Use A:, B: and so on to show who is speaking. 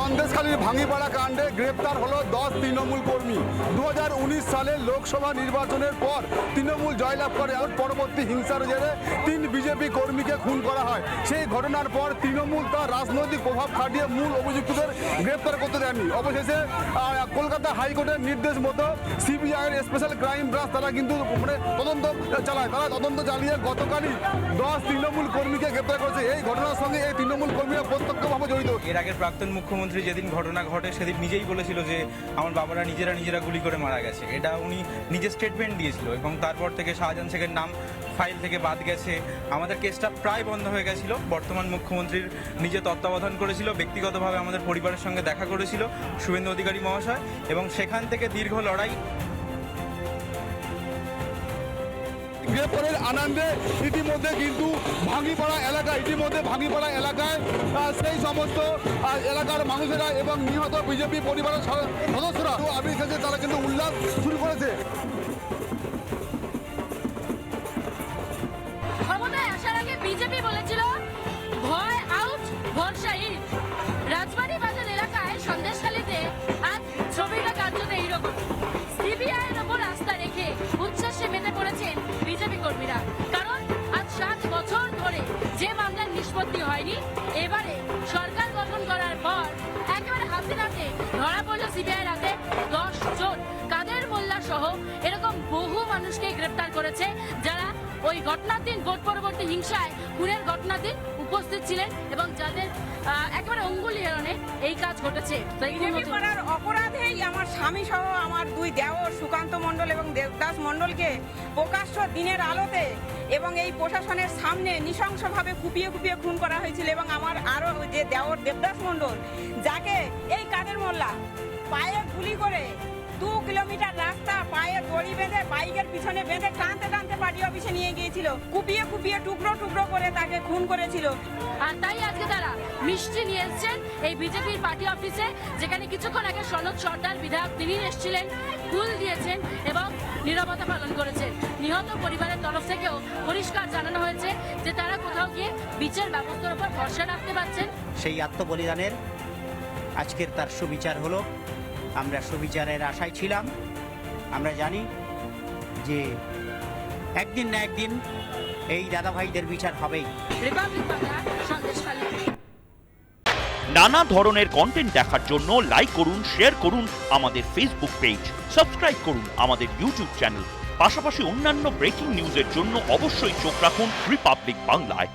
A: সন্দেশখালীর ভাঙিপাড়া কাণ্ডে গ্রেপ্তার হলো 10 তৃণমূল কর্মী। 2019 সালে লোকসভা নির্বাচনের পর তৃণমূল জয়লাভ করে এবং পরবর্তী হিংসার জেরে 3 বিজেপি কর্মীকে খুন করা হয়। সেই ঘটনার পর তৃণমূল তার রাজনৈতিক প্রভাব খাটিয়ে মূল অভিযুক্তদের গ্রেপ্তার করতে দেয়নি। অবশেষে কলকাতা হাইকোর্টের নির্দেশ মতো সিবিআইয়ের স্পেশাল ক্রাইম ব্রাঞ্চ তারা কিন্তু তদন্ত চালায়। তারা তদন্ত চালিয়ে গতকালই 10 তৃণমূল কর্মীকে গ্রেপ্তার করেছে। এই ঘটনার সঙ্গে এই তৃণমূল কর্মীরা প্রত্যক্ষভাবে জড়িত।
B: এর আগের প্রাক্তন মুখ্যমন্ত্রী যেদিন ঘটনা ঘটে সেদিন নিজেই বলেছিল যে আমার বাবারা নিজেরা গুলি করে মারা গেছে। এটা উনি নিজের স্টেটমেন্ট দিয়েছিল এবং তারপর থেকে শাহজাহান শেখের নাম ফাইল থেকে বাদ গেছে। আমাদের কেসটা প্রায় বন্ধ হয়ে গেছিল। বর্তমান মুখ্যমন্ত্রীর নিজে তত্ত্বাবধান করেছিল, ব্যক্তিগতভাবে আমাদের পরিবারের সঙ্গে দেখা করেছিল শুভেন্দু অধিকারী মহাশয়, এবং সেখান থেকে দীর্ঘ লড়াই।
A: গ্রেপ্তারের আনন্দে ইতিমধ্যে কিন্তু ভাঙিপাড়া এলাকায় সেই সমস্ত এলাকার মানুষেরা এবং নিহত বিজেপি পরিবারের সদস্যরা আবির খেলছে, তারা কিন্তু উল্লাস শুরু করেছে।
C: ক্ষমতায় আসার আগে বিজেপি বলেছিল ভয় আউট ভরসা ইন। রাজবাড়ী বাজার এলাকায় সন্দেশখালীতে আজ ছবিটা কার্যত এইরকম। সিবিআইয়ের ওপর আস্থা রেখে উচ্ছ্বাসে মেতে পড়েছেন বিজেপি কর্মীরা, কারণ আজ 7 বছর ধরে যে মামলার নিষ্পত্তি হয়নি, এবারে সরকার গঠন করার পর একেবারে হাতে নাতে ধরা পড়ল সিবিআইয়ের হাতে 10 জন। কাদের মোল্লা সহ এরকম বহু মানুষকে গ্রেপ্তার করেছে যারা ওই ঘটনার দিন ভোট পরবর্তী হিংসায় খুনের ঘটনার দিন উপস্থিত ছিলেন এবং যাদের একেবারে অঙ্গুলি হেরণে এই কাজ ঘটেছে।
D: বিজেপি করার অপরাধেই আমার স্বামী সহ আমার 2 দেওর সুকান্ত মণ্ডল এবং দেবদাস মণ্ডলকে প্রকাশ্য দিনের আলোতে এবং এই প্রশাসনের সামনে নৃশংসভাবে কুপিয়ে খুন করা হয়েছিল। এবং আমার আরো যে দেওর দেবদাস মণ্ডল, যাকে এই কাদের মোল্লা পায়ে গুলি করে 2 কিলোমিটার রাস্তা পায়ে দড়ি বেঁধে বাইকের পিছনে বেঁধে টানতে পার্টি অফিসে নিয়ে গিয়েছিল, কুপিয়ে টুকরো করে তাকে খুন করেছিল।
C: আর তাই আজকে তারা মিষ্টি নিয়ে এসেছেন এই বিজেপির পার্টি অফিসে, যেখানে কিছুক্ষণ আগে সনদ সর্দার বিধায়ক তিনি এসেছিলেন, ফুল দিয়েছেন এবং নীরবতা পালন করেছেন। নিহত পরিবারের তরফ থেকেও পরিষ্কার জানানো হয়েছে যে তারা কোথাও গিয়ে বিচার ব্যবস্থার উপর ভরসা রাখতে পারছেন।
E: সেই আত্মবলিদানের আজকের তার সুবিচার হলো। আমরা সুবিচারের আশায় ছিলাম। আমরা জানি যে একদিন না একদিন এই দাদাভাইদের বিচার হবেই।
C: রিপাবলিক বাংলা, সন্দেশখালী।
F: নানা ধরনের কন্টেন্ট দেখার জন্য লাইক করুন, শেয়ার করুন আমাদের ফেসবুক পেজ, সাবস্ক্রাইব করুন আমাদের ইউটিউব চ্যানেল। পাশাপাশি অন্যান্য ব্রেকিং নিউজের জন্য অবশ্যই চোখ রাখুন রিপাবলিক বাংলায়।